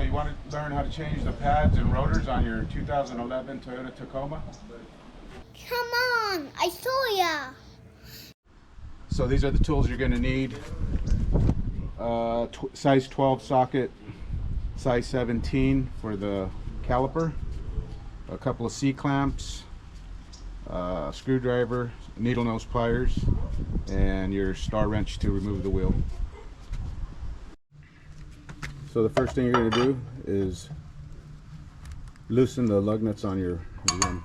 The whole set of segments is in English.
So you want to learn how to change the pads and rotors on your 2011 Toyota Tacoma? Come on, I saw ya. So these are the tools you're going to need. Size 12 socket, size 17 for the caliper, a couple of C-clamps, screwdriver, needle nose pliers, and your star wrench to remove the wheel. So the first thing you're going to do is loosen the lug nuts on your rim.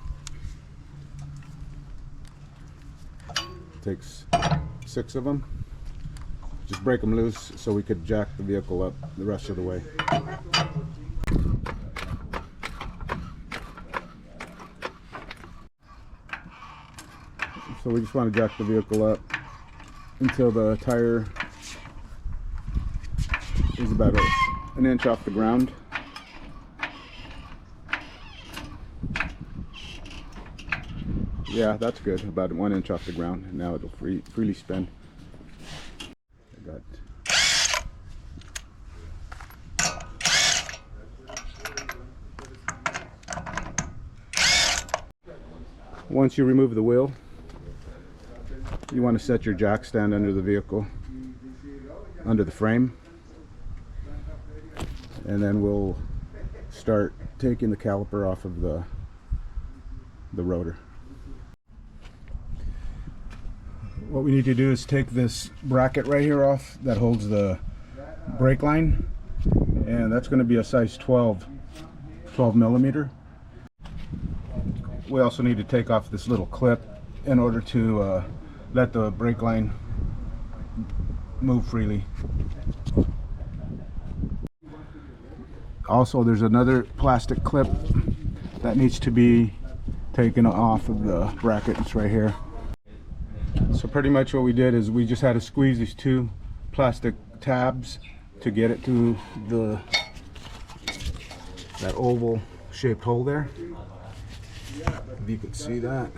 Takes 6 of them. Just break them loose so we could jack the vehicle up the rest of the way. So we just want to jack the vehicle up until the tire is about an inch off the ground. Yeah, that's good. About 1 inch off the ground. Now it'll freely spin. Once you remove the wheel, you want to set your jack stand under the vehicle, under the frame, and then we'll start taking the caliper off of the rotor. What we need to do is take this bracket right here off that holds the brake line, and that's going to be a size 12 millimeter. We also need to take off this little clip in order to let the brake line move freely. Also, there's another plastic clip that needs to be taken off of the bracket. It's right here. So pretty much what we did is we just had to squeeze these 2 plastic tabs to get it to that oval shaped hole there. If you can see that.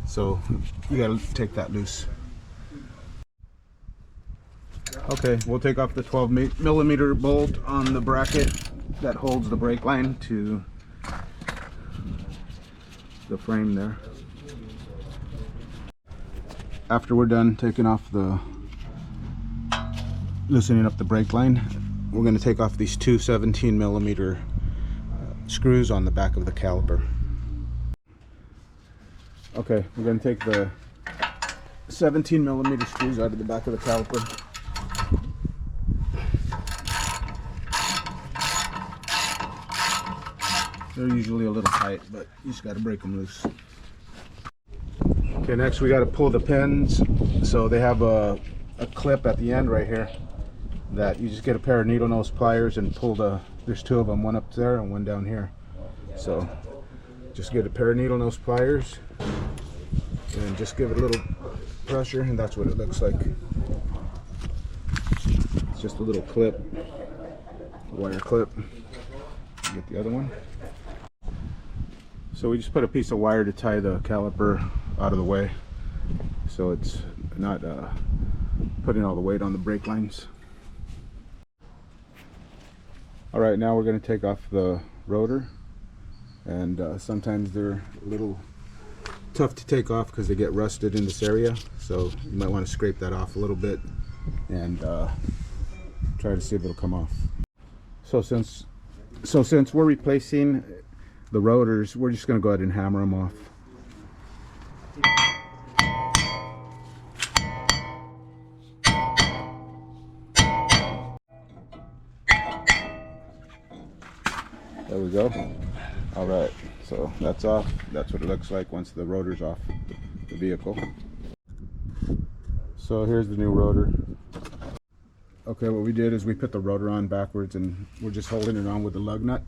So you got to take that loose. Okay, we'll take off the 12 millimeter bolt on the bracket that holds the brake line to the frame there. After we're done taking off loosening up the brake line, we're going to take off these 2 17 millimeter screws on the back of the caliper. Okay, we're going to take the 17 millimeter screws out of the back of the caliper. They're usually a little tight, but you just got to break them loose. Okay, next we got to pull the pins. So they have a clip at the end right here that you just get a pair of needle nose pliers and pull there's 2 of them, one up there and one down here. So just get a pair of needle nose pliers and just give it a little pressure, and that's what it looks like. It's just a little clip, wire clip. Get the other one. So we just put a piece of wire to tie the caliper out of the way, so it's not putting all the weight on the brake lines. Alright, now we're going to take off the rotor, and sometimes they're a little tough to take off because they get rusted in this area, so you might want to scrape that off a little bit and try to see if it'll come off. So since we're replacing the rotors, we're just going to go ahead and hammer them off. There we go. All right, so that's off. That's what it looks like once the rotor's off the vehicle. So here's the new rotor. Okay, what we did is we put the rotor on backwards, and we're just holding it on with the lug nut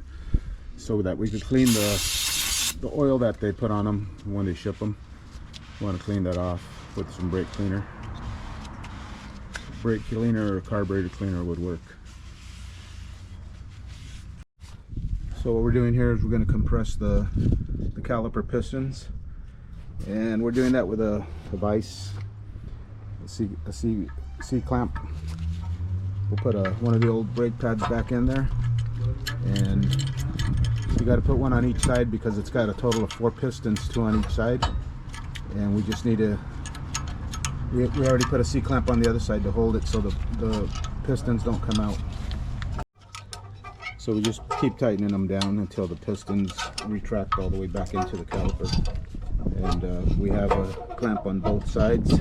so that we could clean the oil that they put on them when they ship them. We want to clean that off with some brake cleaner. Brake cleaner or carburetor cleaner would work. So what we're doing here is we're going to compress the caliper pistons, and we're doing that with a vise, a C clamp. we'll put one of the old brake pads back in there, and you got to put one on each side because it's got a total of 4 pistons, 2 on each side, and we just need to, we already put a C-clamp on the other side to hold it so the pistons don't come out. So we just keep tightening them down until the pistons retract all the way back into the caliper. And we have a clamp on both sides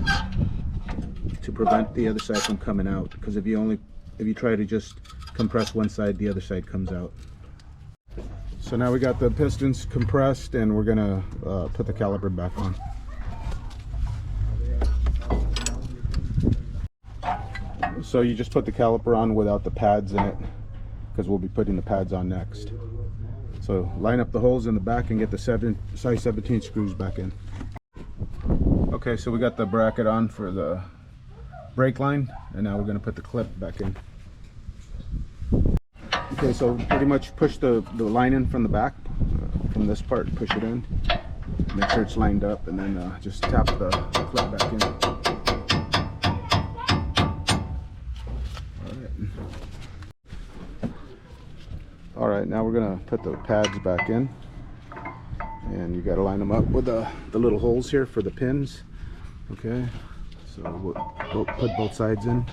to prevent the other side from coming out, because if you try to just compress one side, the other side comes out. So now we got the pistons compressed, and we're gonna put the caliper back on. So you just put the caliper on without the pads in it, because we'll be putting the pads on next. So line up the holes in the back and get the size 17 screws back in. Okay, so we got the bracket on for the brake line, and now we're going to put the clip back in. Okay, so pretty much push the line in from the back, from this part, push it in, make sure it's lined up, and then just tap the clip back in. Alright, now we're going to put the pads back in, and you got to line them up with the little holes here for the pins. Okay, so we'll put both sides in.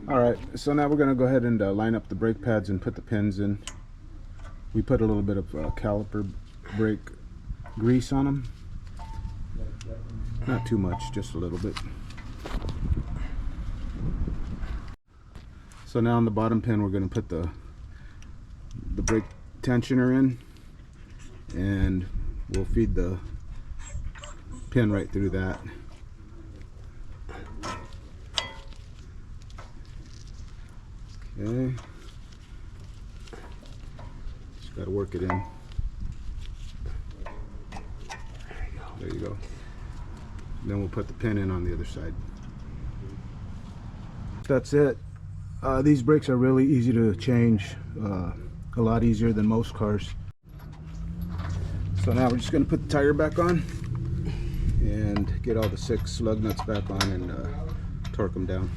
Alright, so now we're going to go ahead and line up the brake pads and put the pins in. We put a little bit of caliper brake grease on them. Not too much, just a little bit. So now on the bottom pin we're going to put the brake tensioner in, and we'll feed the pin right through that. Okay, just got to work it in. There you go. Then we'll put the pin in on the other side. That's it. These brakes are really easy to change, a lot easier than most cars. So now we're just going to put the tire back on and get all the 6 lug nuts back on and torque them down.